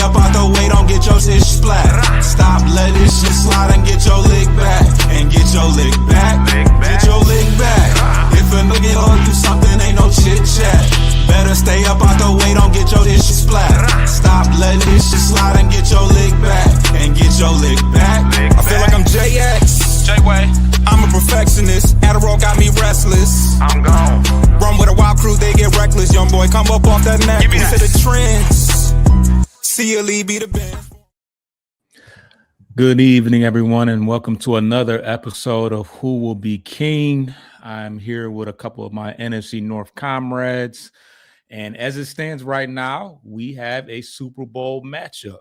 up out the way, don't get your shit splat. Stop, let this shit slide and get your lick back. And get your lick back, get your lick back. If a nigga owe you something, ain't no chit chat. Better stay up out the way, don't get your shit splat. Stop, let this shit slide and get your lick back. And get your lick back. I feel like I'm JX. J-Way. I'm a perfectionist. Adderall got me restless. I'm gone. Run with a wild crew, they get reckless. Young boy, come up off that neck. Give me that. To the trends. See a lead, be the band. Good evening, everyone, and welcome to another episode of Who Will Be King. I'm here with a couple of my NFC North comrades, and as it stands right now, we have a Super Bowl matchup.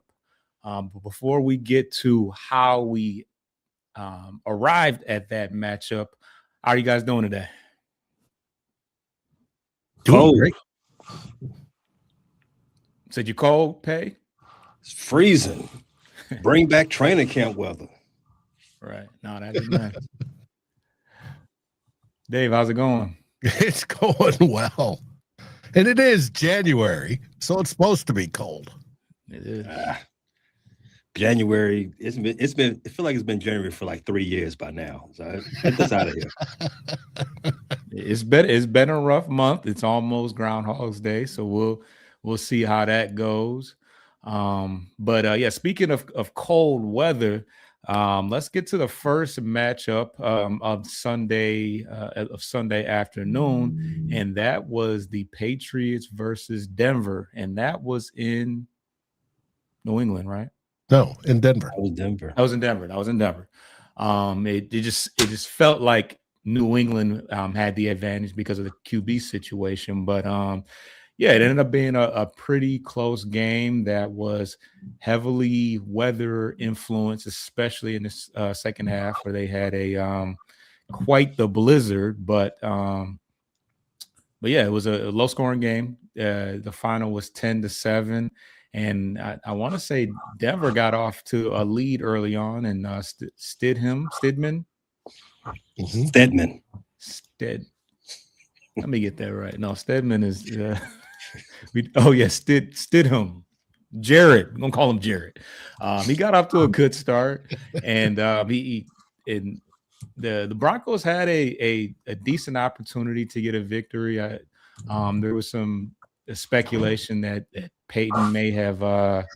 But before we get to how we arrived at that matchup, how are you guys doing today? Doing great. Said you cold, Pay? It's freezing. Bring back training camp weather. Right. No, that is nice. Dave, how's it going? It's going well. And it is January, so it's supposed to be cold. It is. January, it feel like it's been January for like 3 years by now. So get this out of here. It's been a rough month. It's almost Groundhog's Day, so we'll see how that goes. But speaking of cold weather, let's get to the first matchup of Sunday afternoon, and that was the Patriots versus Denver, and that was in New England, right? No, in Denver. That was Denver. That was in Denver. It just felt like New England had the advantage because of the QB situation, but it ended up being a pretty close game that was heavily weather influenced, especially in the second half where they had a quite the blizzard. But it was a low scoring game. The final was 10-7. And I want to say Denver got off to a lead early on, and Stidman. Let me get that right. No, Stedman is Stidham. Jared. I'm gonna call him Jared. He got off to a good start, and the Broncos had a decent opportunity to get a victory. There was some speculation that Peyton may have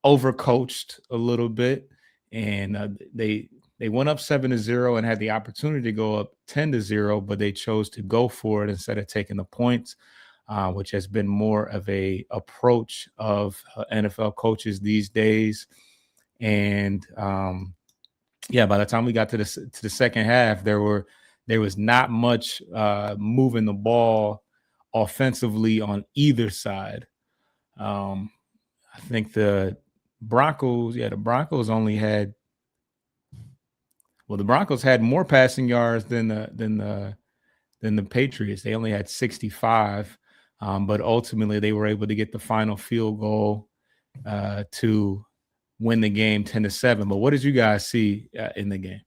overcoached a little bit, and they went up 7-0 and had the opportunity to go up 10-0, but they chose to go for it instead of taking the points, which has been more of a approach of NFL coaches these days. And by the time we got to the second half, there was not much moving the ball offensively on either side. I think the Broncos had more passing yards than the Patriots. They only had 65, but ultimately they were able to get the final field goal to win the game 10-7. But what did you guys see in the game?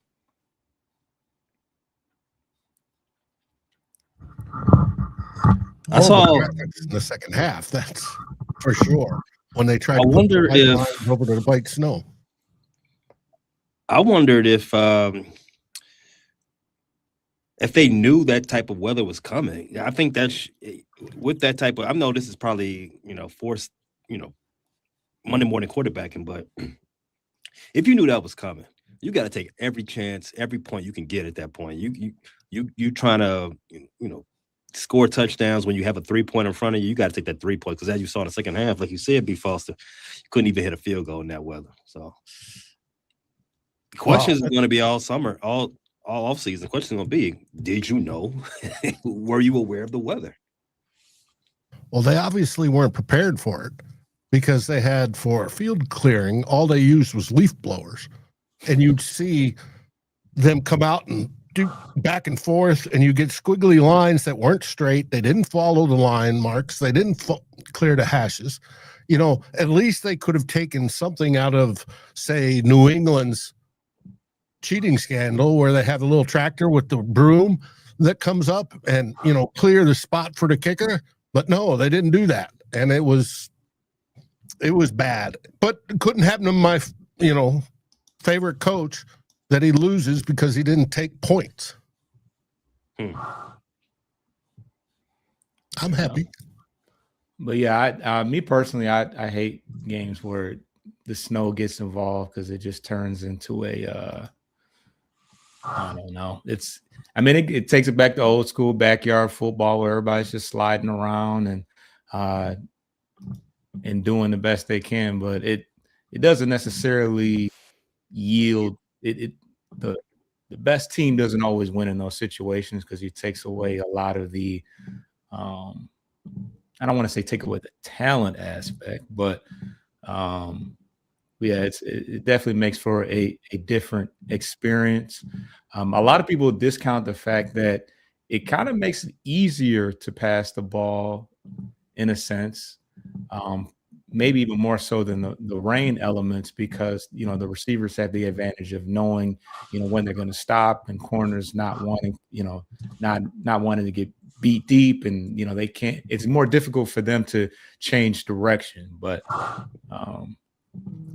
I saw in the second half. That's for sure. When they tried to wonder if over to the bite snow. I wondered if they knew that type of weather was coming. I think that's with that type of. I know this is probably forced Monday morning quarterbacking, but if you knew that was coming, you got to take every chance, every point you can get at that point. You trying to score touchdowns when you have a 3-point in front of you. You got to take that 3 points because as you saw in the second half, like you said, B. Foster, you couldn't even hit a field goal in that weather. So the questions are going to be all summer, all off season. The question is going to be: did you know? Were you aware of the weather? Well, they obviously weren't prepared for it because they had for field clearing, all they used was leaf blowers, and you'd see them come out and do back and forth, and you get squiggly lines that weren't straight. They didn't follow the line marks. They didn't clear the hashes. At least they could have taken something out of, say, New England's cheating scandal where they have a little tractor with the broom that comes up and, clear the spot for the kicker. But no, they didn't do that. And it was it was bad, but it couldn't happen to my favorite coach that he loses because he didn't take points. I'm happy. But yeah, me personally, I hate games where the snow gets involved because it just turns into a I don't know. It takes it back to old school backyard football where everybody's just sliding around and doing the best they can, but it doesn't necessarily yield the best team doesn't always win in those situations because it takes away a lot of the I don't want to say take away the talent aspect, but yeah, it definitely makes for a different experience. A lot of people discount the fact that it kind of makes it easier to pass the ball in a sense, maybe even more so than the rain elements because, the receivers have the advantage of knowing, when they're going to stop and corners not wanting, not wanting to get beat deep and, they can't, it's more difficult for them to change direction. But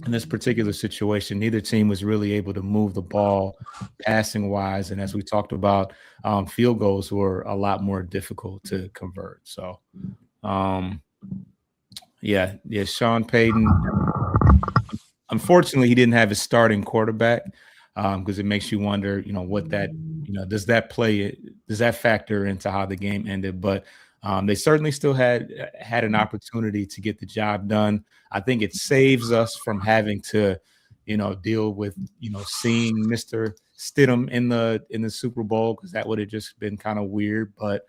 in this particular situation, neither team was really able to move the ball passing wise. And as we talked about, field goals were a lot more difficult to convert. So, yeah, Sean Payton, unfortunately, he didn't have his starting quarterback because it makes you wonder, what that, does that factor into how the game ended? But they certainly still had an opportunity to get the job done. I think it saves us from having to, deal with, seeing Mr. Stidham in the Super Bowl because that would have just been kind of weird. But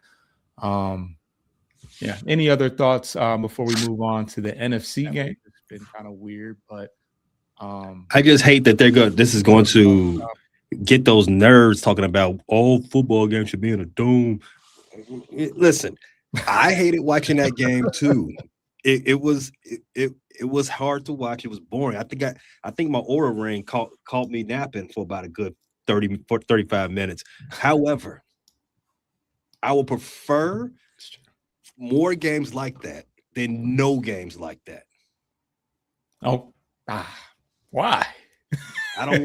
yeah. Any other thoughts before we move on to the NFC game? It's been kind of weird, but I just hate that this is going to get those nerds talking about all football games should be in a dome. Listen, I hated watching that game too. It was hard to watch. It was boring. I think my aura ring caught me napping for about a good 35 minutes. However, I will prefer more games like that than no games like that. Why? I don't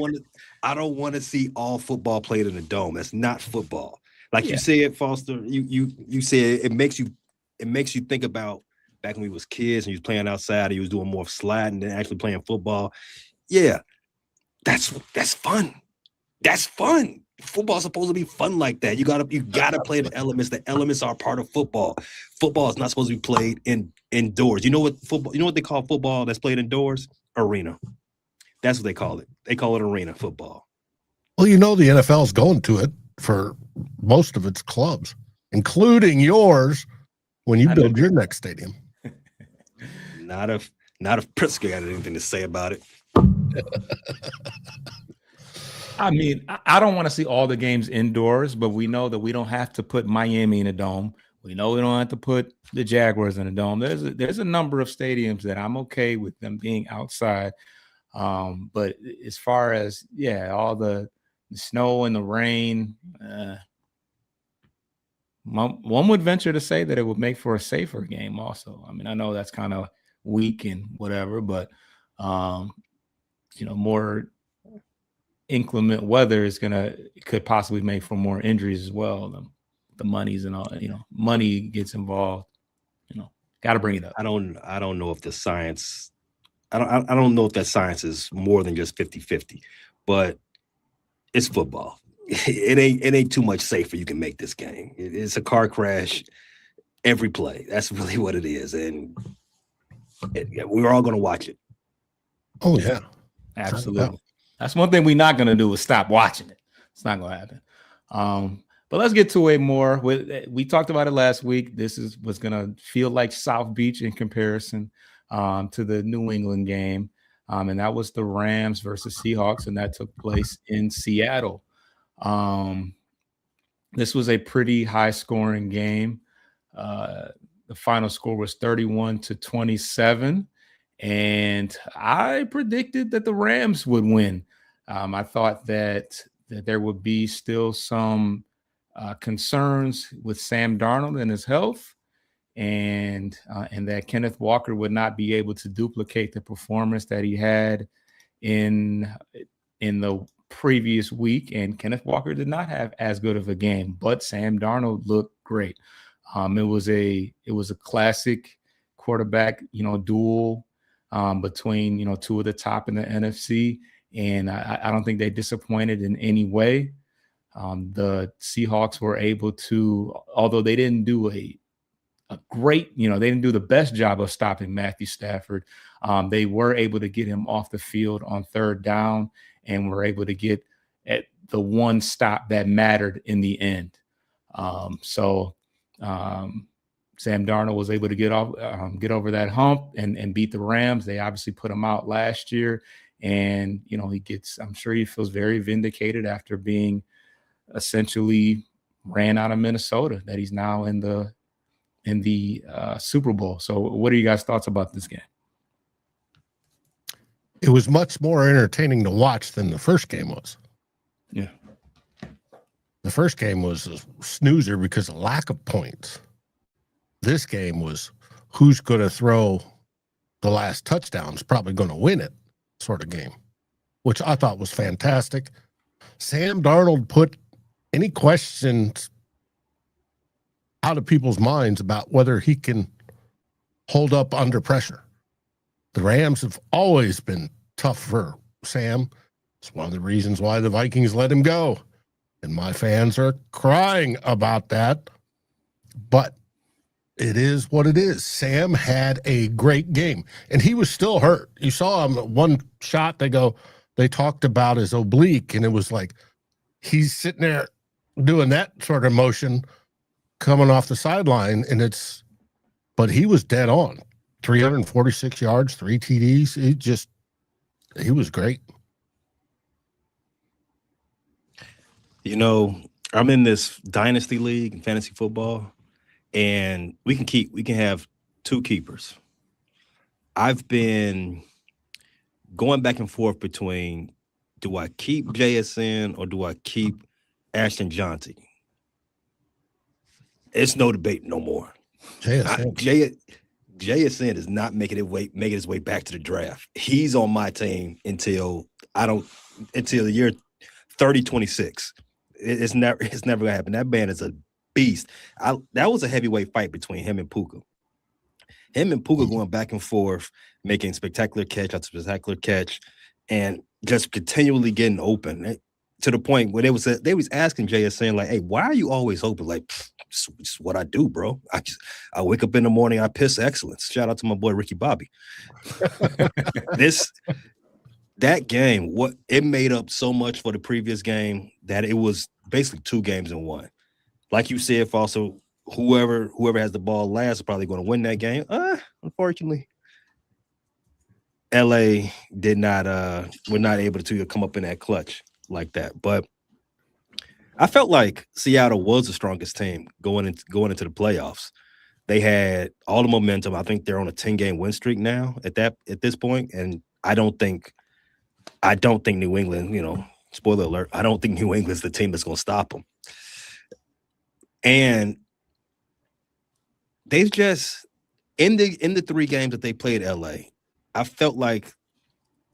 want to see all football played in a dome. That's not football. Like Yeah. you said, Foster, you said it makes you think about back when we was kids and you was playing outside and you was doing more sliding than actually playing football. Yeah, that's fun. That's fun. Football's supposed to be fun like that. You gotta play the elements. The elements are part of football. Football is not supposed to be played indoors. You know what they call football that's played indoors? Arena. That's what they call it. They call it arena football. Well, the NFL is going to it for most of its clubs, including yours when you build your next stadium. Not if Pritzker had anything to say about it. I mean, I don't want to see all the games indoors, but we know that we don't have to put Miami in a dome. We know we don't have to put the Jaguars in a dome. There's a number of stadiums that I'm okay with them being outside. But as far as all the snow and the rain, one would venture to say that it would make for a safer game also. I mean, I know that's kind of weak and whatever, but more inclement weather could possibly make for more injuries as well. The monies and all, money gets involved. Got to bring it up. I don't know if the science. I don't know if that science is more than just 50-50, but it's football. It ain't too much safer you can make this game. It's a car crash every play. That's really what it is, and we're all going to watch it. Oh yeah, absolutely. That's one thing we're not going to do is stop watching it. It's not going to happen. But let's get to more. We talked about it last week. This was going to feel like South Beach in comparison to the New England game. And that was the Rams versus Seahawks, and that took place in Seattle. This was a pretty high-scoring game. The final score was 31-27, and I predicted that the Rams would win. I thought that there would be still some concerns with Sam Darnold and his health, and that Kenneth Walker would not be able to duplicate the performance that he had in the previous week. And Kenneth Walker did not have as good of a game, but Sam Darnold looked great. It was a classic quarterback, duel between two of the top in the NFC, and I don't think they disappointed in any way. The Seahawks were able to, although they didn't do a great, they didn't do the best job of stopping Matthew Stafford. They were able to get him off the field on third down and were able to get at the one stop that mattered in the end. Sam Darnold was able to get over that hump and beat the Rams. They obviously put him out last year, and I'm sure he feels very vindicated after being essentially ran out of Minnesota, that he's now in the Super Bowl. So what are you guys' thoughts about this game? It was much more entertaining to watch than the first game was. Yeah. The first game was a snoozer because of lack of points. This game was who's going to throw the last touchdown is probably going to win it sort of game, which I thought was fantastic. Sam Darnold put any questions out of people's minds about whether he can hold up under pressure. The Rams have always been tough for Sam. It's one of the reasons why the Vikings let him go. And my fans are crying about that. But it is what it is. Sam had a great game, and he was still hurt. You saw him one shot. They talked about his oblique, and it was like he's sitting there doing that sort of motion coming off the sideline, but he was dead on. 346 yards, 3 TDs. He was great. I'm in this dynasty league in fantasy football, and we can have 2 keepers. I've been going back and forth between, do I keep JSN or do I keep Ashton Johnson? It's no debate no more. JSN is not making his way back to the draft. He's on my team until the year 3026. It's never gonna happen. That man is a beast. That was a heavyweight fight between him and Puka. Going back and forth, making spectacular catch after spectacular catch, and just continually getting open to the point where they was asking JSN like, "Hey, why are you always open?" Like, it's what I do, bro. I wake up in the morning, I piss excellence. Shout out to my boy Ricky Bobby. That game, it made up so much for the previous game that it was basically 2 games in one. Like you said, also whoever has the ball last is probably going to win that game. Unfortunately, LA were not able to come up in that clutch like that. But I felt like Seattle was the strongest team going into the playoffs. They had all the momentum. I think they're on a 10-game win streak now at this point, and I don't think New England, spoiler alert, I don't think New England's the team that's going to stop them. And they've just in the 3 games that they played LA, I felt like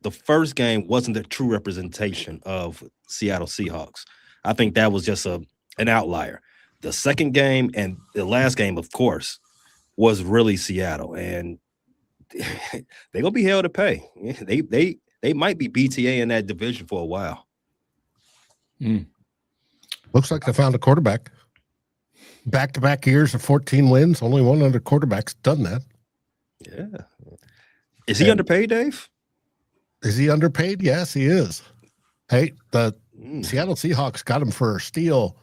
the first game wasn't the true representation of Seattle Seahawks. I think that was just an outlier. The second game and the last game, of course, was really Seattle, and they're gonna be hell to pay. They might be BTA in that division for a while. Looks like they found a quarterback. Back-to-back years of 14 wins. Only one other quarterback's done that. Yeah. Is he underpaid, Dave? Is he underpaid? Yes, he is. Hey, the Seattle Seahawks got him for a steal.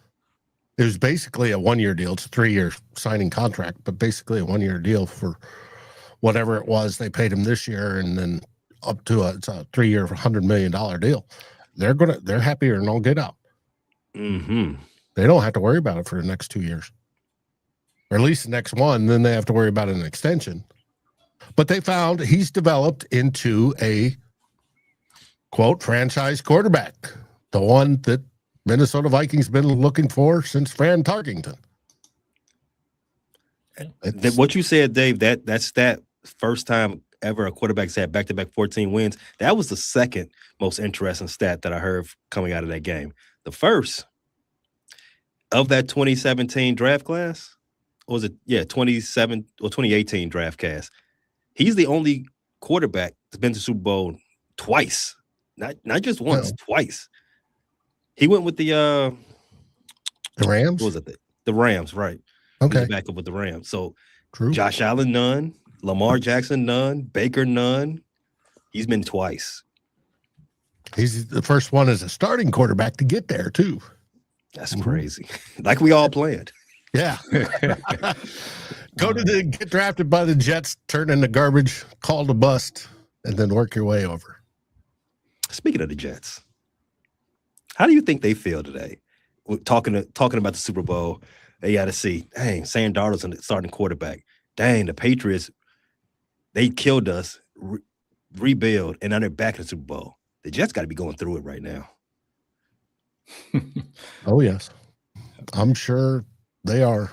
It was basically a 1-year deal. It's a 3-year signing contract, but basically a 1-year deal for whatever it was they paid him this year, and then up to it's a 3-year, $100 million deal. They're happier and all get out. Mm-hmm. They don't have to worry about it for the next 2 years, or at least the next one. Then they have to worry about an extension. But they found he's developed into a quote franchise quarterback, the one that Minnesota Vikings been looking for since Fran Tarkington. What you said, Dave, that's that first time ever a quarterback's had back-to-back 14 wins. That was the second most interesting stat that I heard coming out of that game. The first of that 2017 draft class, or was it 27 or 2018 draft class? He's the only quarterback that's been to Super Bowl twice, not just once, twice. He went with the Rams. What was it? The Rams, right? Okay, back up with the Rams. So true. Josh Allen, none. Lamar Jackson, none. Baker, none. He's been twice. He's the first one as a starting quarterback to get there too. That's crazy. Like we all planned. Yeah. Get drafted by the Jets, turn into garbage, called a bust, and then work your way over. Speaking of the Jets, how do you think they feel today? We're talking about the Super Bowl. They got to see, dang, Sam Darnold's the starting quarterback. Dang, the Patriots, they killed us, rebuild, and now they're back in the Super Bowl. The Jets got to be going through it right now. Oh, yes. I'm sure they are.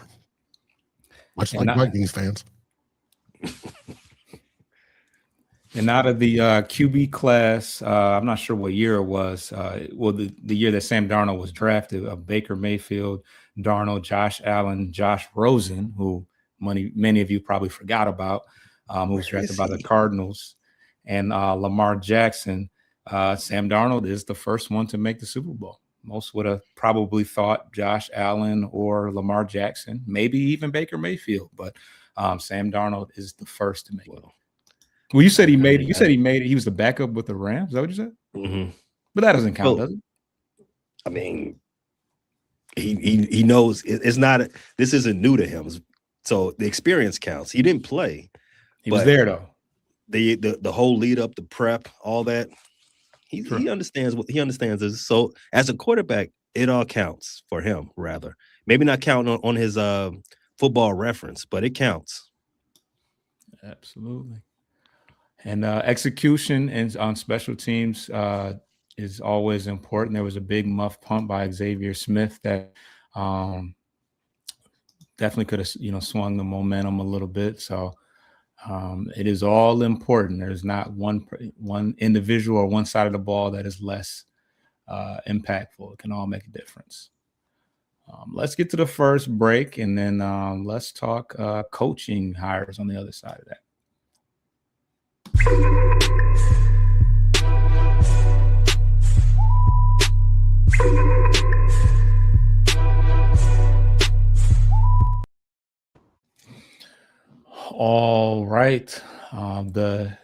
Much like Vikings fans. And out of the QB class, I'm not sure what year it was. The year that Sam Darnold was drafted, Baker Mayfield, Darnold, Josh Allen, Josh Rosen, who many of you probably forgot about, who was drafted by the Cardinals, and Lamar Jackson. Sam Darnold is the first one to make the Super Bowl. Most would have probably thought Josh Allen or Lamar Jackson, maybe even Baker Mayfield, but Sam Darnold is the first to make it. Well, you said he made it. You said he made it. He was the backup with the Rams. Is that what you said? Mm-hmm. But that doesn't count, does it? I mean, he knows it's not. This isn't new to him. So the experience counts. He didn't play. He was there though. The whole lead up, the prep, all that. He understands what he understands is. So as a quarterback, it all counts for him. Rather, maybe not counting on his football reference, but it counts. Absolutely. And execution and on special teams is always important. There was a big muff punt by Xavier Smith that definitely could have swung the momentum a little bit. So it is all important. There's not one individual or one side of the ball that is less impactful. It can all make a difference. Let's get to the first break, and then let's talk coaching hires on the other side of that. All right. The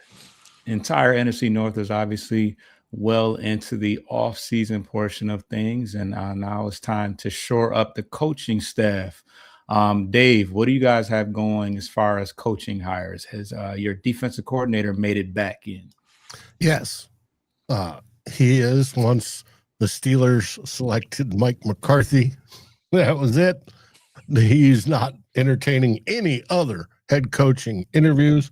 entire NFC North is obviously well into the off-season portion of things, and now it's time to shore up the coaching staff. Dave, what do you guys have going as far as coaching hires? Has your defensive coordinator made it back in? Yes. He is. Once the Steelers selected Mike McCarthy, that was it. He's not entertaining any other head coaching interviews.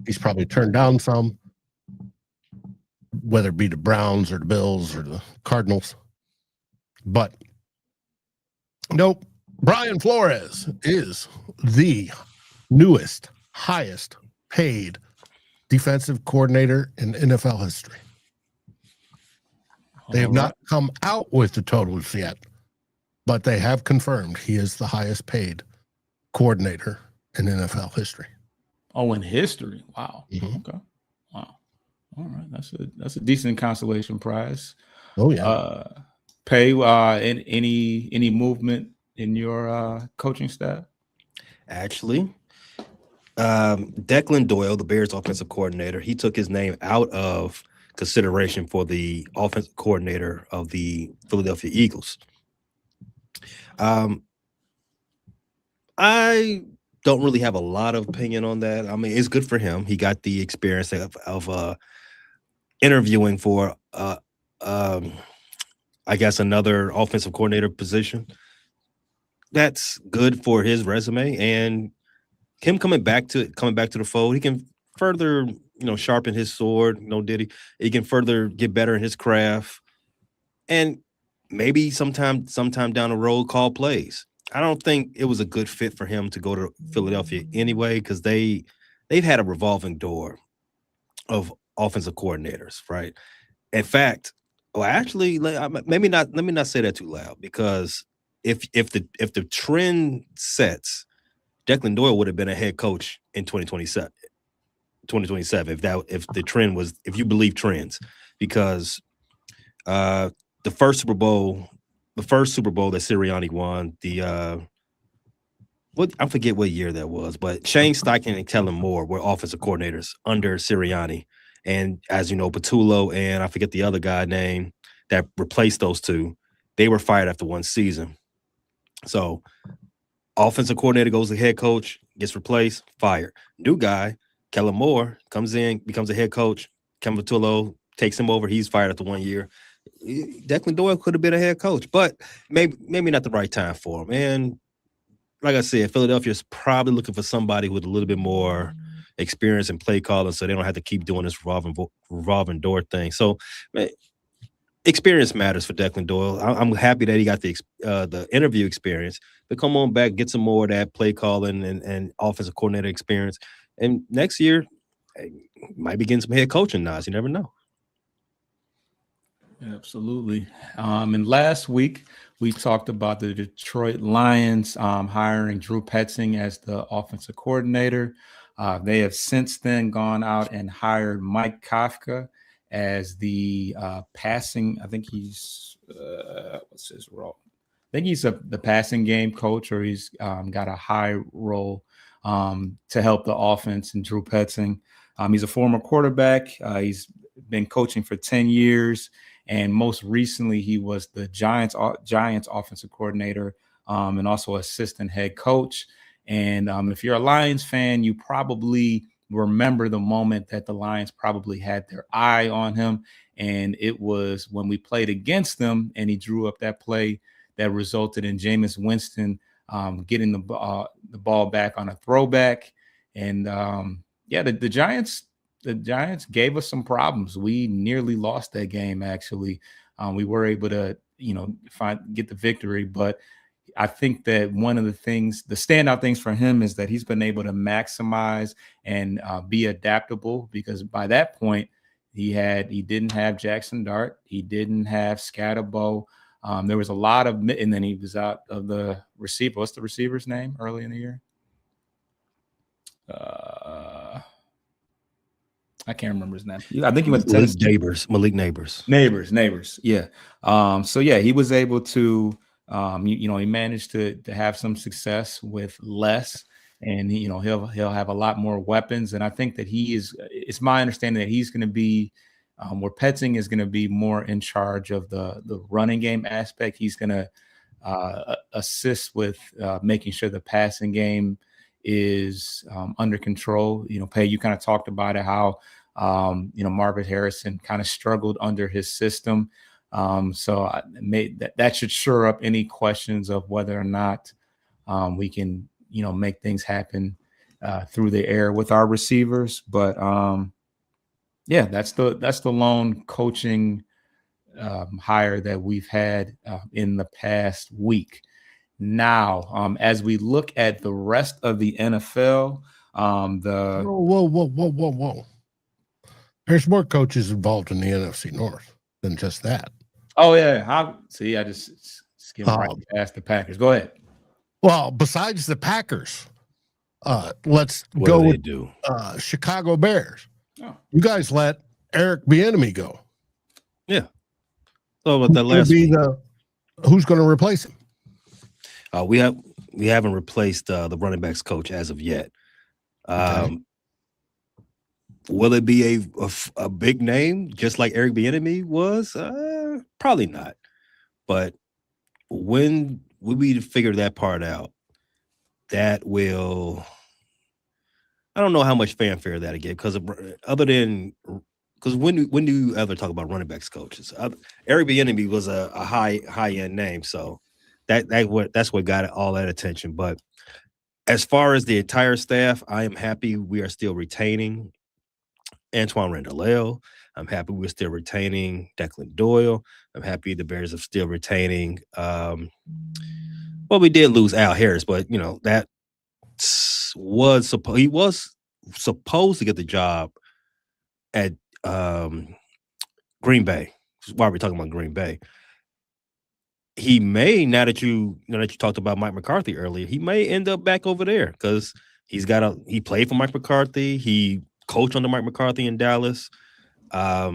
He's probably turned down some, whether it be the Browns or the Bills or the Cardinals. But nope. Brian Flores is the newest, highest paid defensive coordinator in NFL history. They have not come out with the totals yet, but they have confirmed he is the highest paid coordinator in NFL history. Oh, in history. Wow. Mm-hmm. Okay. Wow. All right. That's a decent consolation prize. Oh, yeah. Pay any movement in your coaching staff? Actually, Declan Doyle, the Bears offensive coordinator, he took his name out of consideration for the offensive coordinator of the Philadelphia Eagles. I don't really have a lot of opinion on that. I mean, it's good for him. He got the experience of interviewing for, I guess, another offensive coordinator position. That's good for his resume, and him coming back to the fold, he can further, sharpen his sword. He can further get better in his craft, and maybe sometime down the road call plays. I don't think it was a good fit for him to go to Philadelphia anyway, because they've had a revolving door of offensive coordinators, right? In fact, well, actually, maybe not. Let me not say that too loud, because if the trend sets, Declan Doyle would have been a head coach in 2027. 2027, if the trend was, if you believe trends, because the first Super Bowl that Sirianni won, I forget what year that was, but Shane Steichen and Kellen Moore were offensive coordinators under Sirianni. And as you know, Patullo and I forget the other guy name that replaced those two, they were fired after one season. So offensive coordinator goes to head coach, gets replaced, fired. New guy, Kellen Moore, comes in, becomes a head coach. Kevin Patullo takes him over. He's fired after 1 year. Declan Doyle could have been a head coach, but maybe not the right time for him. And like I said, Philadelphia is probably looking for somebody with a little bit more experience in play calling, so they don't have to keep doing this revolving door thing. So, man, experience matters for Declan Doyle. I'm happy that he got the interview experience, but come on back, get some more of that play calling and offensive coordinator experience. And next year, might be getting some head coaching nods. You never know. Absolutely. And last week we talked about the Detroit Lions hiring Drew Petzing as the offensive coordinator. They have since then gone out and hired Mike Kafka as the passing. I think he's what's his role? I think he's the passing game coach, or he's got a high role to help the offense. And Drew Petzing, he's a former quarterback. He's been coaching for 10 years. And most recently, he was the Giants offensive coordinator and also assistant head coach. And if you're a Lions fan, you probably remember the moment that the Lions probably had their eye on him. And it was when we played against them and he drew up that play that resulted in Jameis Winston getting the ball back on a throwback. And the Giants gave us some problems. We nearly lost that game. Actually, we were able to, get the victory. But I think that one of the standout things for him is that he's been able to maximize and be adaptable, because by that point he didn't have Jackson Dart, he didn't have Scatterbo. There was a lot of, and then he was out of the receiver. What's the receiver's name early in the year? I can't remember his name. I think he went to Tennessee. Malik Neighbors. Neighbors. Yeah. He was able to, he managed to have some success with less, and he'll have a lot more weapons. And I think that it's my understanding that he's going to be where Petzing is going to be more in charge of the running game aspect. He's going to assist with making sure the passing game is under control. Pay, you kind of talked about it, how Marvin Harrison kind of struggled under his system. So I made that should shore up any questions of whether or not we can make things happen through the air with our receivers. But that's the lone coaching hire that we've had in the past week. Now, as we look at the rest of the NFL, whoa. There's more coaches involved in the NFC North than just that. Oh, yeah. I just skimmed right past the Packers. Go ahead. Well, besides the Packers, let's go with Chicago Bears. Oh. You guys let Eric Bieniemy go. Yeah. So about that last week. Who's going to replace him? We haven't replaced the running backs coach as of yet. Okay. Will it be a big name just like Eric Bieniemy was? Probably not. But when we figure that part out, that will, I don't know how much fanfare that'll get, because when do you ever talk about running backs coaches? Eric Bieniemy was a high end name, so that's what got all that attention. But as far as the entire staff, I am happy we are still retaining Antoine Randall. I'm happy we're still retaining Declan Doyle. I'm happy the Bears are still retaining Well, we did lose Al Harris, but that he was supposed to get the job at Green Bay. Why are we talking about Green Bay? He may, now that you talked about Mike McCarthy earlier, he may end up back over there because he played for Mike McCarthy. He coached under Mike McCarthy in Dallas. I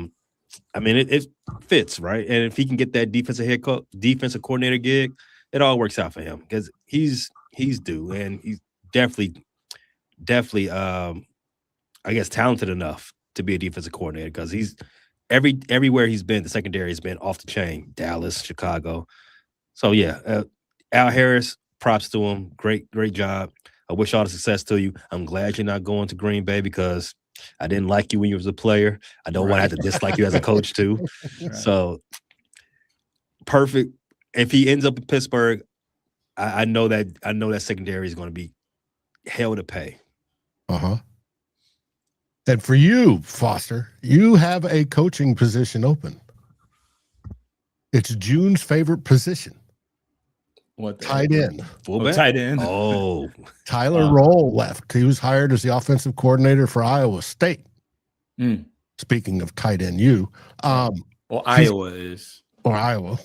mean, it fits, right? And if he can get that defensive coordinator gig, it all works out for him because he's due, and he's definitely, I guess, talented enough to be a defensive coordinator because he's everywhere he's been, the secondary has been off the chain. Dallas, Chicago. So yeah, Al Harris, props to him. Great job. I wish all the success to you. I'm glad you're not going to Green Bay because I didn't like you when you was a player. I don't want to have to dislike you as a coach too. Right. So perfect. If he ends up in Pittsburgh, I know that secondary is going to be hell to pay. And for you, Foster, you have a coaching position open. It's June's favorite position. What? Tight end. Fullback? Tight end. Oh. Tyler Roll left. He was hired as the offensive coordinator for Iowa State. Speaking of tight end, Iowa is. Or Iowa.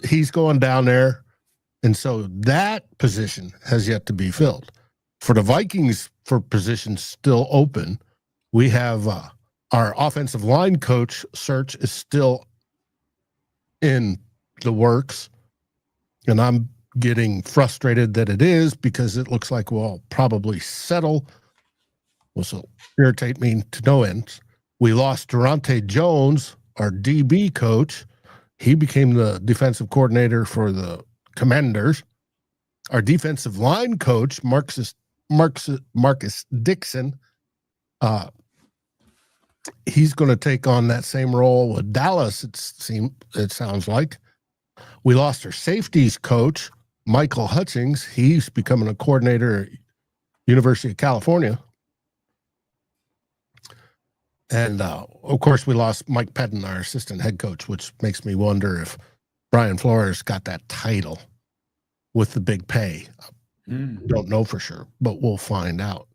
He's going down there. And so that position has yet to be filled. For the Vikings, for positions still open, we have our offensive line coach search is still in the works. And I'm getting frustrated that it is because it looks like we'll probably settle. This will irritate me to no end. We lost Durante Jones, our DB coach. He became the defensive coordinator for the Commanders. Our defensive line coach, Marcus Dixon, he's going to take on that same role with Dallas, it sounds like. We lost our safeties coach, Michael Hutchings. He's becoming a coordinator at University of California. And, of course, we lost Mike Pettin, our assistant head coach, which makes me wonder if Brian Flores got that title with the big pay. Don't know for sure, but we'll find out.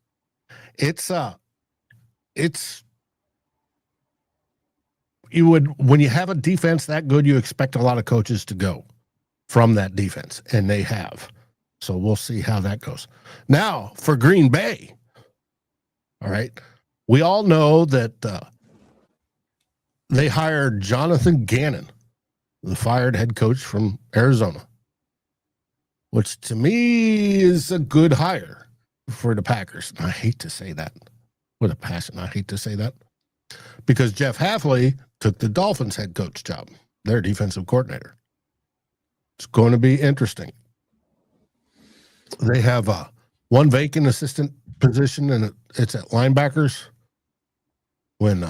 When you have a defense that good, you expect a lot of coaches to go from that defense, and they have. So we'll see how that goes. Now, for Green Bay, all right, we all know that they hired Jonathan Gannon, the fired head coach from Arizona, which to me is a good hire for the Packers. And I hate to say that with a passion. I hate to say that because Jeff Hafley took the Dolphins head coach job, their defensive coordinator. It's going to be interesting. They have one vacant assistant position, and it's at linebackers. When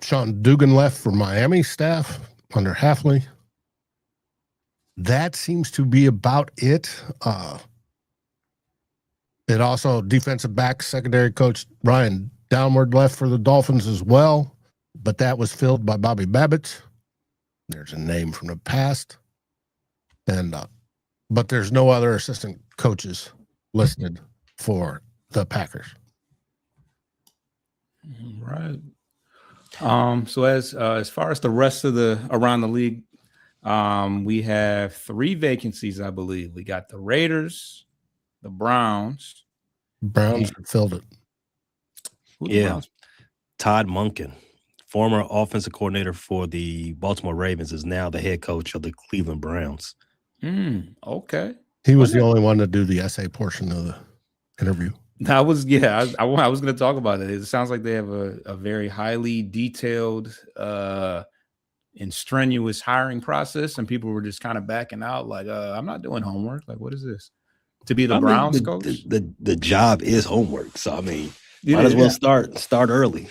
Sean Dugan left for Miami staff under Hafley, that seems to be about it. It also, defensive back secondary coach Ryan Downward left for the Dolphins as well, but that was filled by Bobby Babbitt. There's a name from the past. And but there's no other assistant coaches listed for the Packers. Right. So as far as the rest of around the league, we have 3 vacancies, I believe. We got the Raiders, the Browns. Browns filled it. Yeah. Todd Monken, former offensive coordinator for the Baltimore Ravens, is now the head coach of the Cleveland Browns. Okay. He was the only one to do the essay portion of the interview. I was going to talk about it. It sounds like they have a very highly detailed and strenuous hiring process, and people were just kind of backing out like, I'm not doing homework. Like, what is this? To be the Browns coach? The job is homework. So, I mean, might as well start early.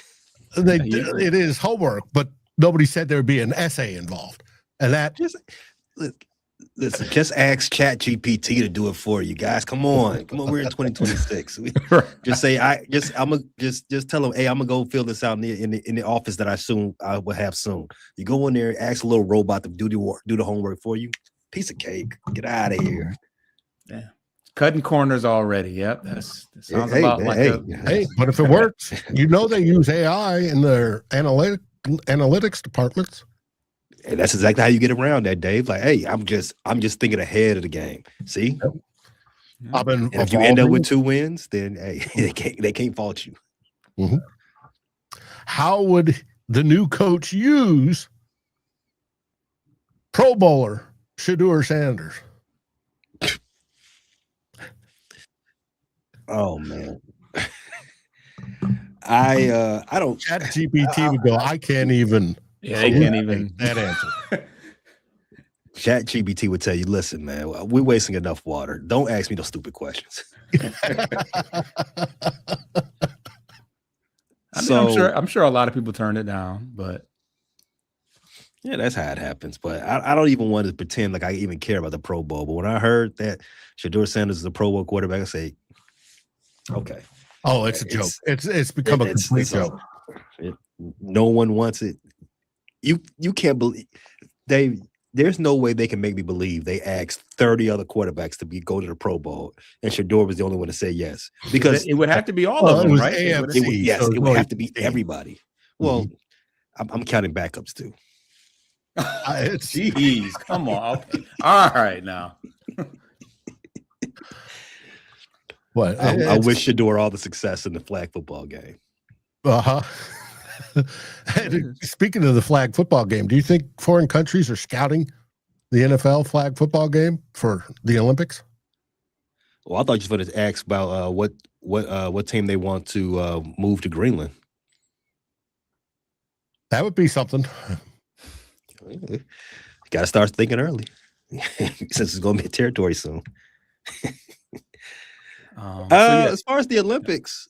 It is homework, but nobody said there would be an essay involved. And that listen, just ask ChatGPT to do it for you guys. Come on, we're in 2026. Just say I'm gonna tell them, hey, I'm gonna go fill this out in the office that I will have soon. You go in there, ask a little robot to do the homework for you. Piece of cake. Get out of here. Yeah. Cutting corners already. Yep. That sounds Hey, about man, like Hey, but if it works, they use AI in their analytics departments. And that's exactly how you get around that, Dave. Like, hey, I'm just thinking ahead of the game. See, I've been and if you end up with 2 wins, then hey, they can't fault you. Mm-hmm. How would the new coach use Pro Bowler Shedeur Sanders? Oh man, I don't. ChatGPT would go, I can't even. Yeah, they can't even that answer. ChatGPT would tell you, listen, man, we're wasting enough water. Don't ask me those stupid questions. I'm sure a lot of people turned it down, but yeah, that's how it happens. But I don't even want to pretend like I even care about the Pro Bowl. But when I heard that Shedeur Sanders is a Pro Bowl quarterback, I say, okay. Oh, it's a joke. It's become a complete joke. No one wants it. You can't believe there's no way they can make me believe they asked 30 other quarterbacks to go to the Pro Bowl, and Shedeur was the only one to say yes. Because it would have to be all of them, right? It would have to be everybody. Well, I'm counting backups too. Jeez, come on. Okay. All right, now. What? I wish Shedeur all the success in the flag football game. Speaking of the flag football game, do you think foreign countries are scouting the NFL flag football game for the Olympics? Well, I thought you were going to ask about what team they want to move to Greenland. That would be something. You got to start thinking early, since it's going to be a territory soon. As far as the Olympics,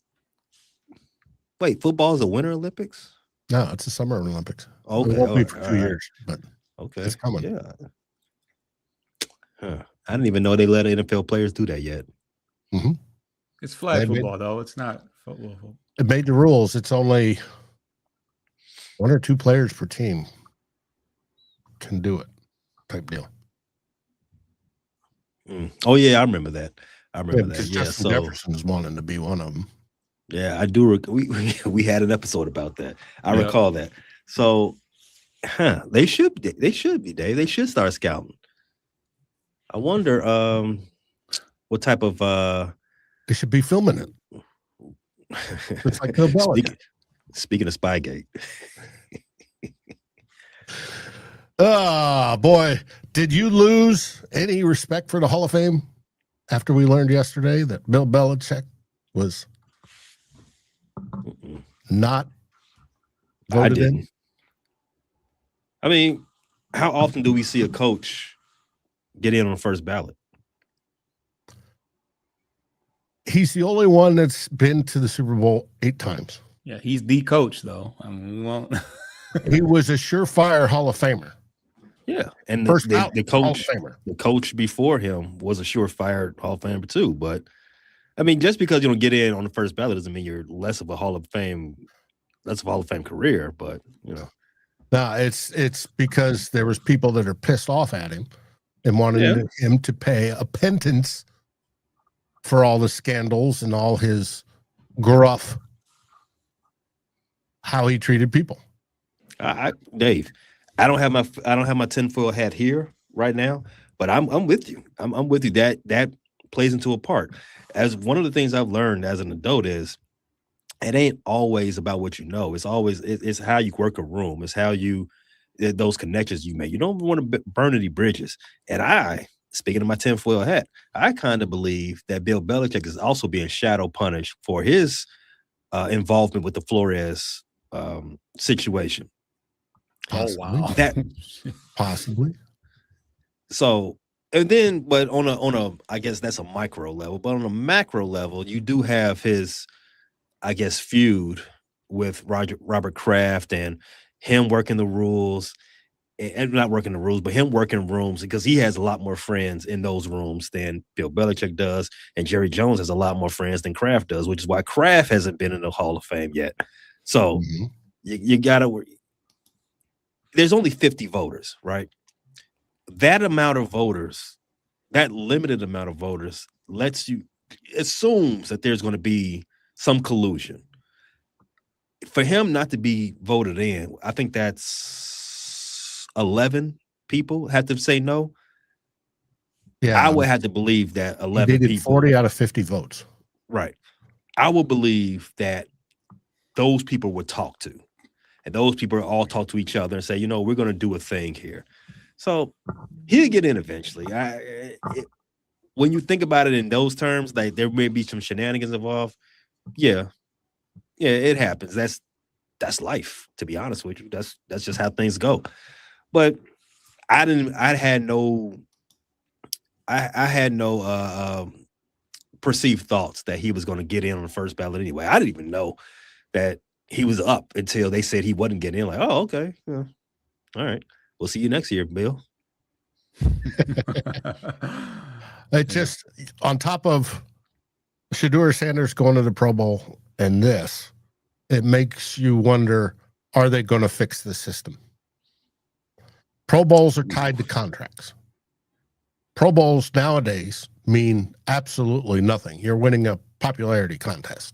wait, football is a Winter Olympics? No, it's a Summer Olympics. Okay, it won't be for 2 years, but okay, it's coming. Yeah. Huh. I didn't even know they let NFL players do that yet. Mm-hmm. It's flag football, though. It's not football. It made the rules. It's only 1 or 2 players per team can do it, type deal. Oh yeah, I remember that. Yeah, Justin Jefferson's wanting to be one of them. Yeah, I do. We had an episode about that. I recall that. So, they should be, Dave. They should start scouting. I wonder what type of they should be filming it. It's like Bill Belichick. Speaking of Spygate. Oh boy, did you lose any respect for the Hall of Fame after we learned yesterday that Bill Belichick was not voted in? I mean, how often do we see a coach get in on the first ballot? He's the only one that's been to the Super Bowl 8 times. Yeah, he's the coach, though. I mean, we won't. He was a surefire Hall of Famer. Yeah, and the coach before him was a surefire Hall of Famer too. But I mean, just because you don't get in on the first ballot doesn't mean you're less of a Hall of Fame career. But no, it's because there was people that are pissed off at him and wanted him to pay a penance for all the scandals and all his gruff, how he treated people. Dave, I don't have my tinfoil hat here right now, but I'm with you. I'm with you. That plays into a part. As one of the things I've learned as an adult is it ain't always about what you know. It's how you work a room. It's how those connections you make. You don't want to burn any bridges. And speaking of my tinfoil hat, I kind of believe that Bill Belichick is also being shadow punished for his involvement with the Flores situation. Possibly. Oh wow, that possibly. So, and then, but on a, I guess that's a micro level. But on a macro level, you do have his, I guess, feud with Robert Kraft and him working the rules, and not working the rules, but him working rooms because he has a lot more friends in those rooms than Bill Belichick does, and Jerry Jones has a lot more friends than Kraft does, which is why Kraft hasn't been in the Hall of Fame yet. So you gotta. There's only 50 voters, right? That amount of voters that limited amount of voters assumes that there's going to be some collusion. For him not to be voted in, I think that's 11 people have to say no. Yeah, I would have to believe that 11 he needed people. 40 out of 50 votes. Right. I will believe that those people would talk to, and those people all talk to each other and say, we're going to do a thing here. So he'll get in eventually. When you think about it in those terms, like there may be some shenanigans involved. Yeah, it happens. That's life, to be honest with you. That's just how things go. But I had no perceived thoughts that he was going to get in on the first ballot anyway. I didn't even know that he was up until they said he wasn't getting in. Like, oh, okay. Yeah. All right. We'll see you next year, Bill. It just, on top of Shedeur Sanders going to the Pro Bowl and this, it makes you wonder, are they going to fix the system? Pro Bowls are tied to contracts. Pro Bowls nowadays mean absolutely nothing. You're winning a popularity contest.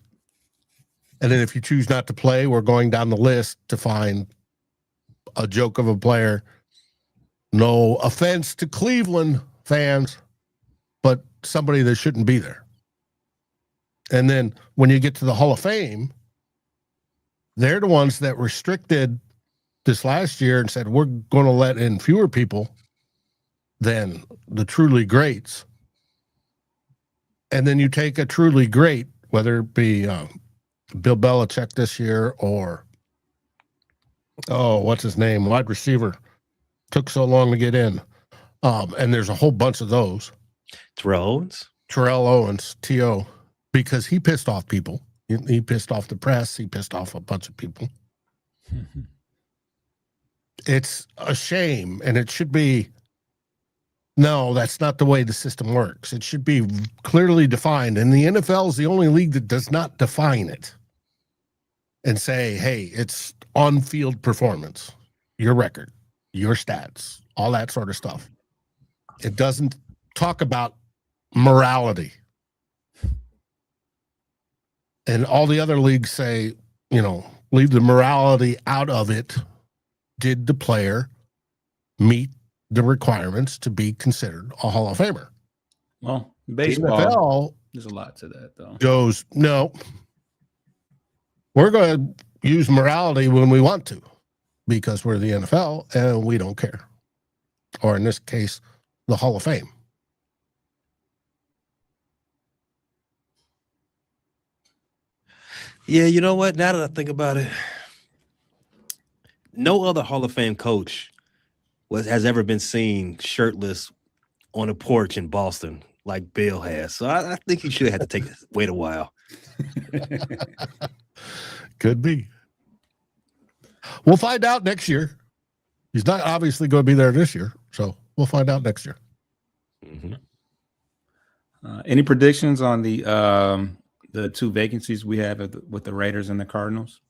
And then if you choose not to play, we're going down the list to find a joke of a player. No offense to Cleveland fans, but somebody that shouldn't be there. And then when you get to the Hall of Fame, they're the ones that restricted this last year and said, we're going to let in fewer people than the truly greats. And then you take a truly great, whether it be Bill Belichick this year or, what's his name? Wide receiver. Took so long to get in. And there's a whole bunch of those. Terrell Owens, T.O., because he pissed off people. He pissed off the press. He pissed off a bunch of people. It's a shame, and it should be, no, that's not the way the system works. It should be clearly defined, and the NFL is the only league that does not define it and say, hey, it's on-field performance, your record, your stats, all that sort of stuff. It doesn't talk about morality. And all the other leagues say, leave the morality out of it. Did the player meet the requirements to be considered a Hall of Famer? Well, baseball, NFL there's a lot to that, though. goes, no, we're going to use morality when we want to because we're the NFL and we don't care. Or in this case, the Hall of Fame. Yeah, you know what? Now that I think about it, no other Hall of Fame coach has ever been seen shirtless on a porch in Boston like Bill has. So I think he should have had to wait a while. Could be. We'll find out next year. He's not obviously going to be there this year, so we'll find out next year. Mm-hmm. Any predictions on the two vacancies we have with the Raiders and the Cardinals?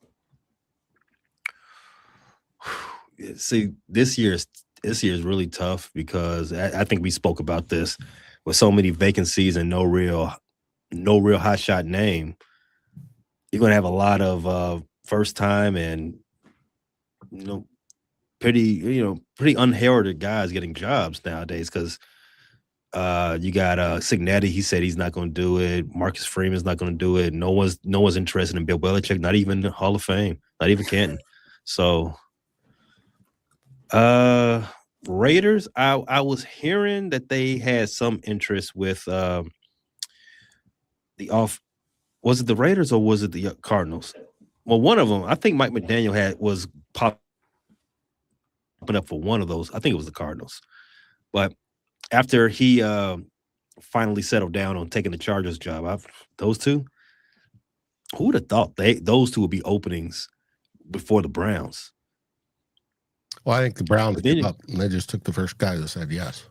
See, this year is really tough because I think we spoke about this with so many vacancies and no real hot shot name. You're going to have a lot of first time and pretty unheralded guys getting jobs nowadays because you got Cignetti. He said he's not going to do it. Marcus Freeman's not going to do it. No one's interested in Bill Belichick. Not even the Hall of Fame. Not even Canton. So, Raiders. I was hearing that they had some interest with Was it the Raiders or was it the Cardinals? Well, one of them. I think Mike McDaniel was popping up for one of those. I think it was the Cardinals, but after he finally settled down on taking the Chargers job, those two, who would have thought those two would be openings before the Browns? Well, I think the Browns gave up, and they just took the first guy that said yes.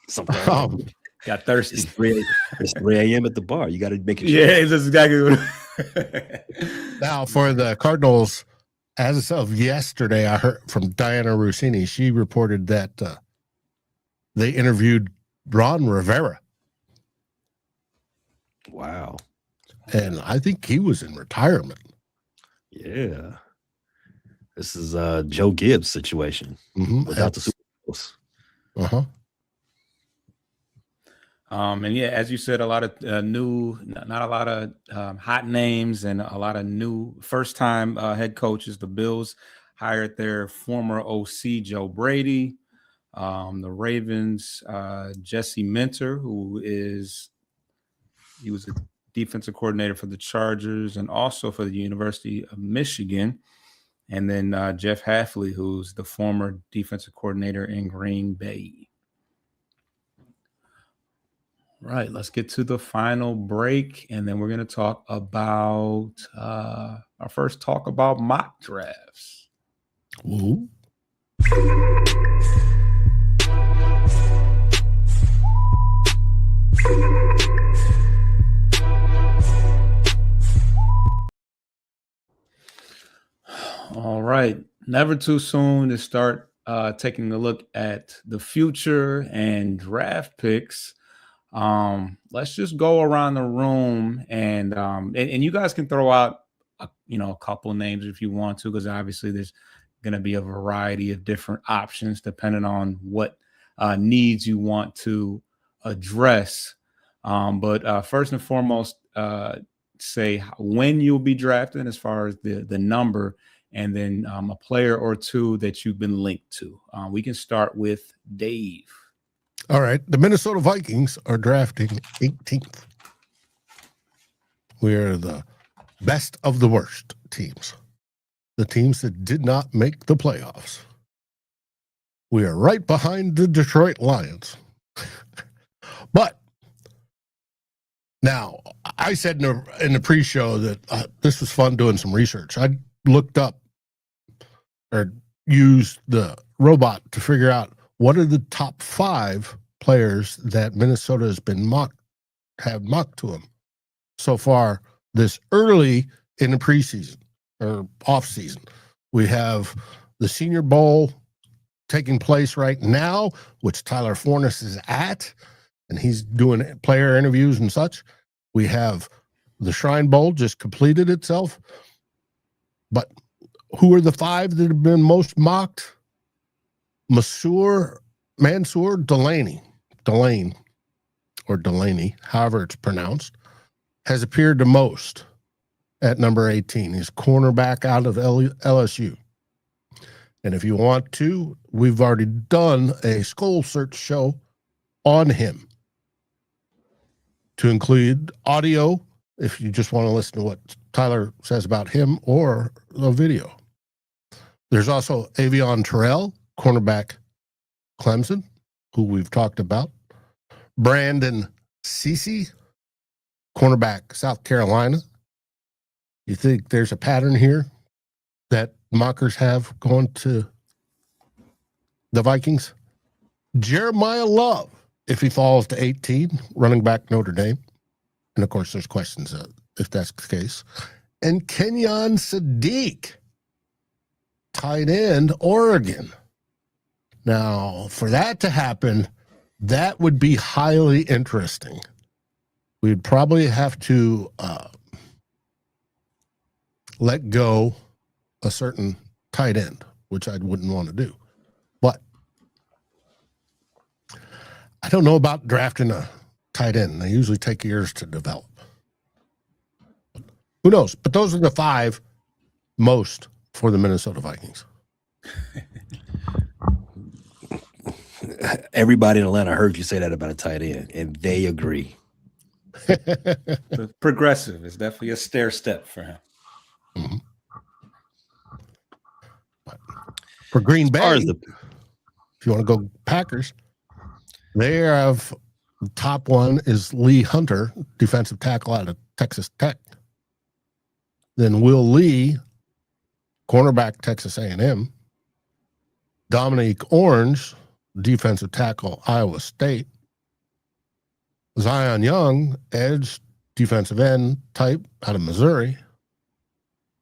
Sometimes got thirsty. It's 3 a.m. at the bar. You got to make it. Yeah, that's exactly what. Now, for the Cardinals, as of yesterday, I heard from Diana Rossini. She reported that they interviewed Ron Rivera, Wow. and I think he was in retirement. Yeah. This is Joe Gibbs' situation without the Super Bowls. Uh-huh. And yeah, as you said, a lot of not a lot of hot names and a lot of new first-time head coaches. The Bills hired their former OC, Joe Brady. The Ravens, Jesse Minter, he was a defensive coordinator for the Chargers and also for the University of Michigan. And then Jeff Hafley, who's the former defensive coordinator in Green Bay. Right, let's get to the final break, and then we're going to talk about our first talk about mock drafts. Ooh. All right, never too soon to start taking a look at the future and draft picks. Let's just go around the room and you guys can throw out a couple of names if you want to, because obviously there's going to be a variety of different options depending on what needs you want to address. But first and foremost, say when you'll be drafted as far as the number, and then a player or two that you've been linked to. We can start with Dave. All right. The Minnesota Vikings are drafting 18th. We're the best of the worst teams. The teams that did not make the playoffs. We are right behind the Detroit Lions. But now, I said in the pre-show that this was fun doing some research. I looked up or used the robot to figure out what are the top 5 players that Minnesota has been mocked to them so far this early in the preseason or off season. We have the Senior Bowl taking place right now, which Tyler Forness is at, and he's doing player interviews and such. We have the Shrine Bowl just completed itself. But who are the 5 that have been most mocked? Mansour Delane, or Delaney, however it's pronounced, has appeared the most at number 18. He's cornerback out of LSU. And if you want to, we've already done a Skull Search show on him to include audio if you just want to listen to what Tyler says about him, or a video. There's also Avion Terrell, cornerback Clemson, who we've talked about. Brandon Cece, cornerback South Carolina. You think there's a pattern here that mockers have going to the Vikings? Jeremiah Love, if he falls to 18, running back Notre Dame. And of course, there's questions if that's the case. And Kenyon Sadiq, tight end, Oregon. Now, for that to happen, that would be highly interesting. We'd probably have to let go a certain tight end, which I wouldn't want to do. But I don't know about drafting a tight end. They usually take years to develop. Who knows? But those are the 5 most for the Minnesota Vikings. Everybody in Atlanta heard you say that about a tight end, and they agree. The progressive is definitely a stair step for him. Mm-hmm. For Green Bay, if you want to go Packers, they have the top one is Lee Hunter, defensive tackle out of Texas Tech. Then Will Lee, cornerback Texas A&M. Dominique Orange, defensive tackle Iowa State. Zion Young, edge, defensive end type out of Missouri.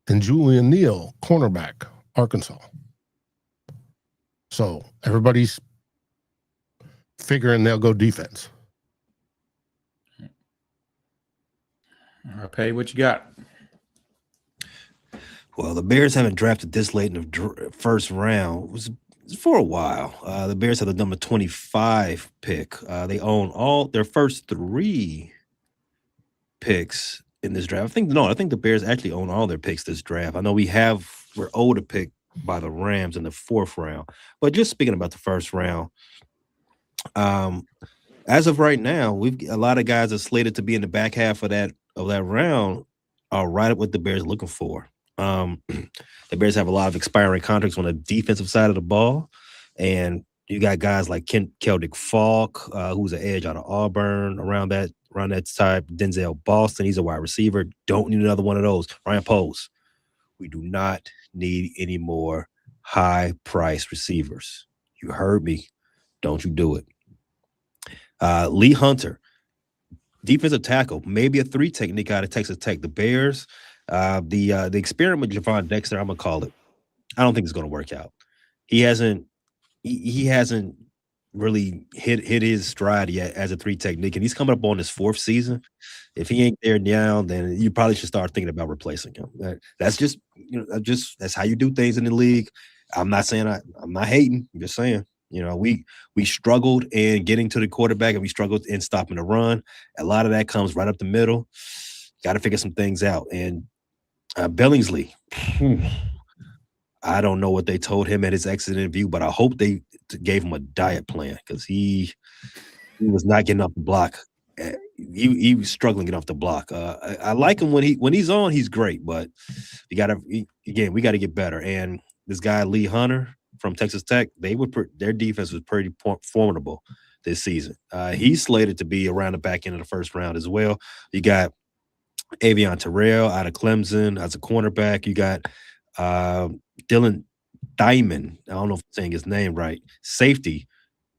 And Julian Neal, cornerback, Arkansas. So everybody's figuring they'll go defense. Pay what you got. Well, the Bears haven't drafted this late in the first round. It was for a while. The Bears have the number 25 pick. They own all their first 3 picks in this draft. I think the Bears actually own all their picks this draft. I know we're owed a pick by the Rams in the 4th round. But just speaking about the first round, as of right now, we've a lot of guys are slated to be in the back half of that round are right up what the Bears are looking for. The Bears have a lot of expiring contracts on the defensive side of the ball, and you got guys like Keldick Falk, who's an edge out of Auburn around that type. Denzel Boston, he's a wide receiver. Don't need another one of those. Ryan Poles, we do not need any more high-priced receivers. You heard me. Don't you do it. Lee Hunter, defensive tackle, maybe a 3 technique out of Texas Tech. The Bears, the experiment with Javon Dexter, I'm gonna call it. I don't think it's gonna work out. He hasn't really hit his stride yet as a 3 technique, and he's coming up on his 4th season. If he ain't there now, then you probably should start thinking about replacing him. That's just that's how you do things in the league. I'm not saying I'm not hating. I'm just saying. We struggled in getting to the quarterback, and we struggled in stopping the run. A lot of that comes right up the middle. Got to figure some things out. And Billingsley, I don't know what they told him at his exit interview, but I hope they gave him a diet plan, because he was not getting off the block. He was struggling to get off the block. I like him when he's on, he's great, but we got to get better. And this guy Lee Hunter from Texas Tech, their defense was pretty formidable this season. He's slated to be around the back end of the first round as well. You got Avion Terrell out of Clemson as a cornerback. You got Dylan Diamond, I don't know if I'm saying his name right, safety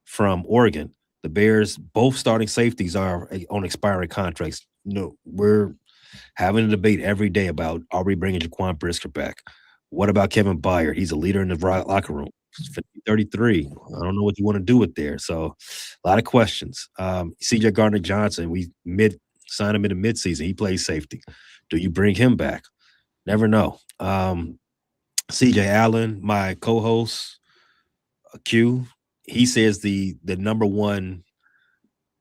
from Oregon. The Bears, both starting safeties are on expiring contracts. We're having a debate every day about, are we bringing Jaquan Brisker back? What about Kevin Byard? He's a leader in the locker room. 33. I don't know what you want to do with there. So a lot of questions. CJ Gardner-Johnson, we signed him in the midseason. He plays safety. Do you bring him back? Never know. CJ Allen, my co-host, Q, he says the number one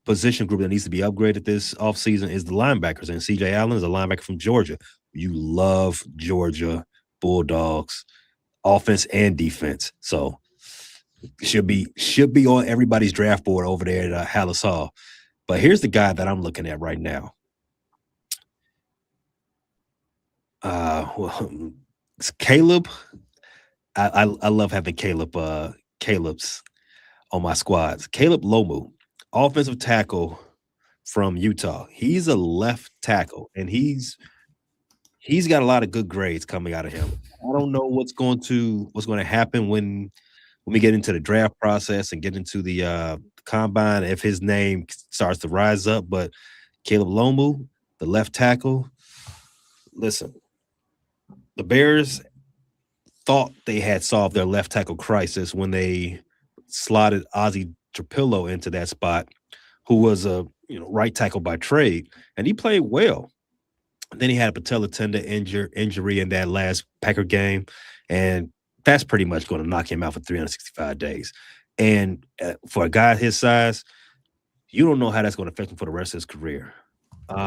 position group that needs to be upgraded this offseason is the linebackers. And CJ Allen is a linebacker from Georgia. You love Georgia Bulldogs offense and defense. So should be on everybody's draft board over there at Hallis Hall. But here's the guy that I'm looking at right now. It's Caleb. I love having Caleb's on my squads. Caleb Lomu, offensive tackle from Utah. He's a left tackle, and he's got a lot of good grades coming out of him. I don't know what's going to happen when we get into the draft process and get into the combine, if his name starts to rise up. But Caleb Lomu, the left tackle, listen, the Bears thought they had solved their left tackle crisis when they slotted Ozzie Trapillo into that spot, who was a right tackle by trade, and he played well. Then he had a patella tendon injury in that last Packer game, and that's pretty much going to knock him out for 365 days. And for a guy his size, you don't know how that's going to affect him for the rest of his career. It's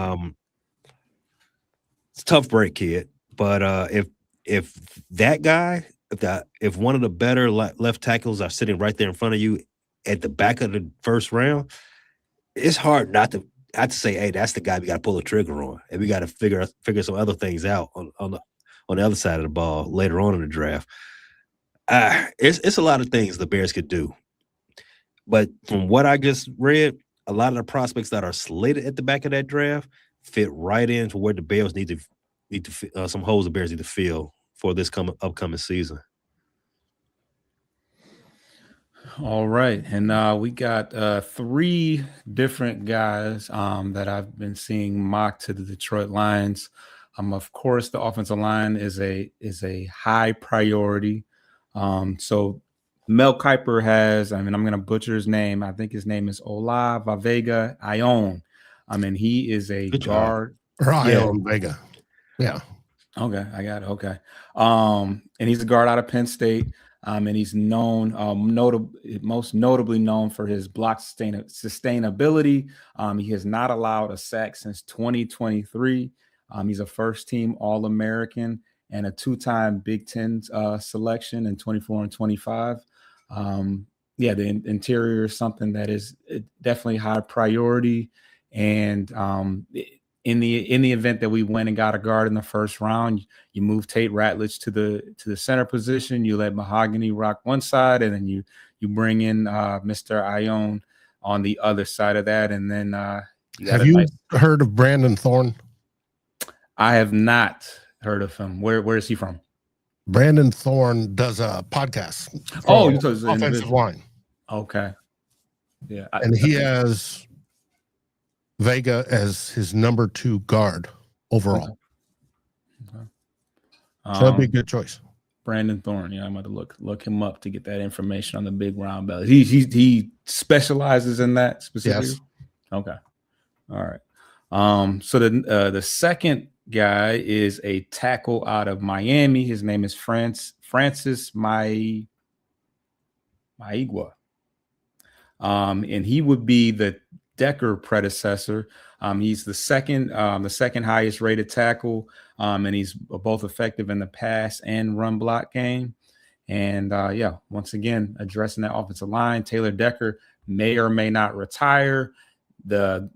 a tough break, kid. But if that guy, if one of the better left tackles are sitting right there in front of you at the back of the first round, it's hard not to say, hey, that's the guy we got to pull the trigger on, and we got to figure some other things out on the other side of the ball later on in the draft. It's a lot of things the Bears could do, but from what I just read, a lot of the prospects that are slated at the back of that draft fit right into where the Bears need to some holes the Bears need to fill for this upcoming season. All right. And we got 3 different guys that I've been seeing mocked to the Detroit Lions. Of course, the offensive line is a high priority. So Mel Kiper has, I'm going to butcher his name. I think his name is Ola Vavega Ion. He is a Good job. guard. Or Yeah. Ion Vega. Yeah. Okay, I got it. Okay. And he's a guard out of Penn State. And he's known, most notably known for his block sustainability. He has not allowed a sack since 2023. He's a first-team All-American and a two-time Big Ten selection in 24 and 25. The interior is something that is definitely high priority. And in the event that we went and got a guard in the first round, you move Tate Ratledge to the center position. You let Mahogany rock one side, and then you bring in Mr. Ione on the other side of that. And then have you heard of Brandon Thorne? I have not heard of him. Where is he from? Brandon Thorne does a podcast. Oh, you told offensive line. Okay. Yeah. And he has Vega as his number 2 guard overall. Okay. So that'd be a good choice. Brandon Thorne. Yeah, I'm going to look him up to get that information on the big round belly. He specializes in that specifically. Yes. Okay. All right. So the second guy is a tackle out of Miami. His name is Francis Maigua. And he would be the Decker predecessor. He's the second highest rated tackle, and he's both effective in the pass and run block game. And once again, addressing that offensive line, Taylor Decker may or may not retire. The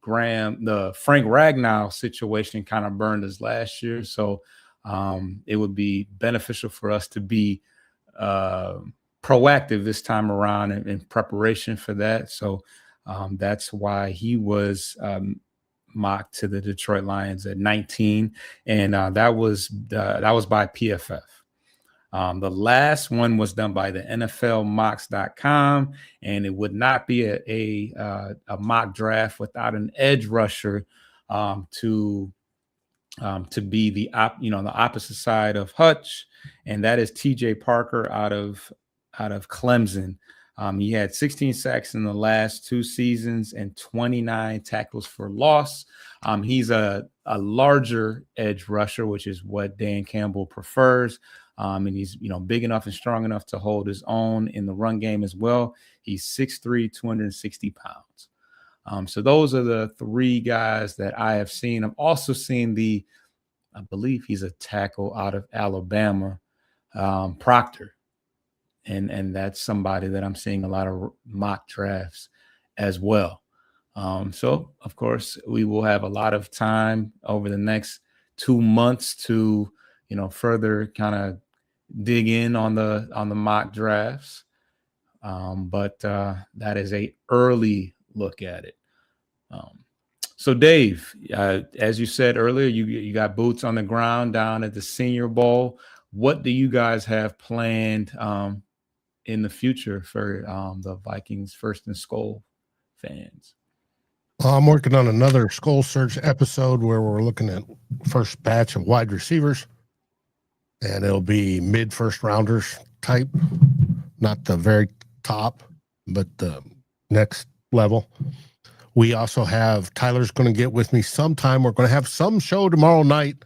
Frank Ragnow situation kind of burned us last year, so it would be beneficial for us to be proactive this time around in preparation for that. So that's why he was mocked to the Detroit Lions at 19, and that was by PFF. The last one was done by the NFLmocks.com, and it would not be a mock draft without an edge rusher to be the opposite side of Hutch, and that is TJ Parker out of Clemson. He had 16 sacks in the last 2 seasons and 29 tackles for loss. He's a larger edge rusher, which is what Dan Campbell prefers. And he's big enough and strong enough to hold his own in the run game as well. He's 6'3", 260 pounds. So those are the 3 guys that I have seen. I've also seen I believe he's a tackle out of Alabama, Proctor. And that's somebody that I'm seeing a lot of mock drafts as well. So, of course, we will have a lot of time over the next 2 months to, further kind of dig in on the mock drafts. But that is a early look at it. So, Dave, as you said earlier, you got boots on the ground down at the Senior Bowl. What do you guys have planned in the future for the Vikings First and Skol fans? I'm working on another Skol Search episode where we're looking at first batch of wide receivers, and it'll be mid-first rounders type, not the very top, but the next level. We also have Tyler's going to get with me sometime. We're going to have some show tomorrow night.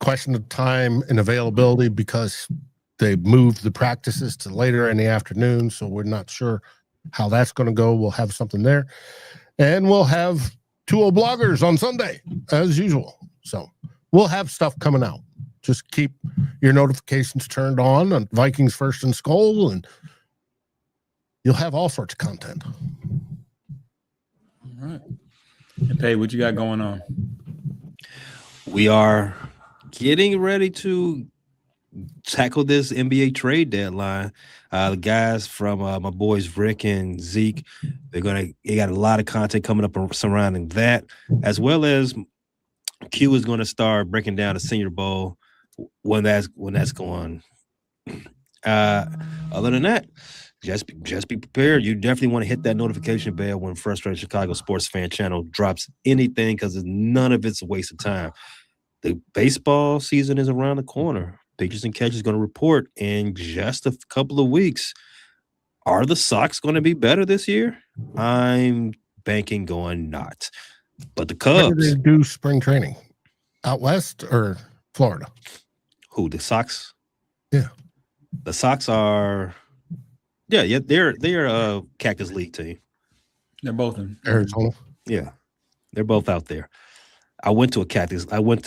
Question of time and availability because they moved the practices to later in the afternoon, so we're not sure how that's going to go. We'll have something there. And we'll have 2 bloggers on Sunday, as usual. So we'll have stuff coming out. Just keep your notifications turned on Vikings First and Skol, and you'll have all sorts of content. All right. And Pay, what you got going on? We are getting ready to tackle this NBA trade deadline. The guys from my boys Rick and Zeke, they got a lot of content coming up surrounding that, as well as Q is going to start breaking down the Senior Bowl when that's going. Other than that, just be prepared. You definitely want to hit that notification bell when Frustrated Chicago Sports Fan Channel drops anything, because none of it's a waste of time. The baseball season is around the corner. Pitchers and Catchers is going to report in just a couple of weeks. Are the Sox going to be better this year? I'm banking going not. But the Cubs. Where do they do spring training? Out west or Florida? Who, the Sox? Yeah. The Sox are, yeah, they're a Cactus League team. They're both in Arizona. Yeah, they're both out there. I went to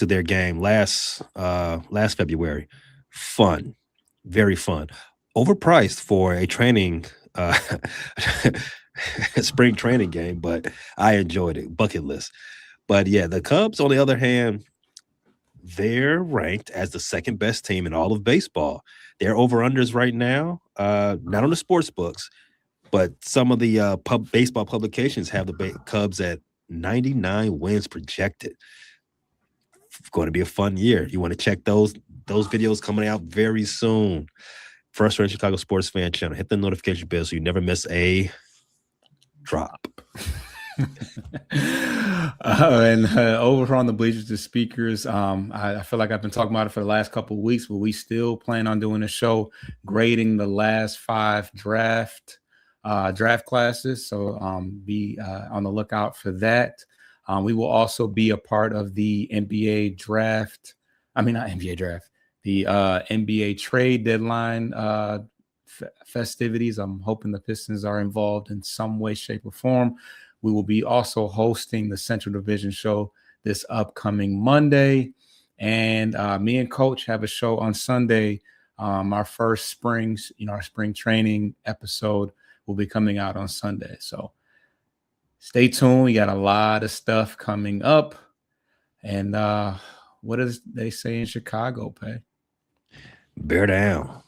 their game last February. Fun, very fun. Overpriced for a training spring training game, but I enjoyed it. Bucket list. But yeah, the Cubs, on the other hand, they're ranked as the second best team in all of baseball. Their over-unders right now, not on the sports books, but some of the baseball publications have the Cubs at 99 wins projected. It's going to be a fun year. You want to check those videos coming out very soon. First Rate Chicago Sports Fan channel. Hit the notification bell so you never miss a drop. And over on the Bleachers to Speakers, I feel like I've been talking about it for the last couple of weeks, but we still plan on doing a show grading the last 5 draft classes. So be on the lookout for that. We will also be a part of the NBA draft. I mean, not NBA draft, the NBA trade deadline festivities. I'm hoping the Pistons are involved in some way, shape, or form. We will be also hosting the Central Division show this upcoming Monday. And me and Coach have a show on Sunday. Our first our spring training episode will be coming out on Sunday. So stay tuned. We got a lot of stuff coming up. And what does they say in Chicago, Pay? Bear down.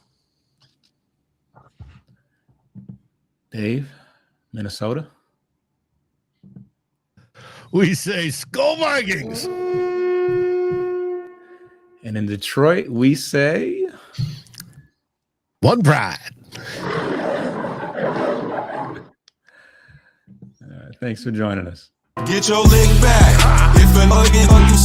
Dave, Minnesota. We say Skull Vikings. And in Detroit, we say One Pride. Thanks for joining us. Get your lick back. If a nugget on you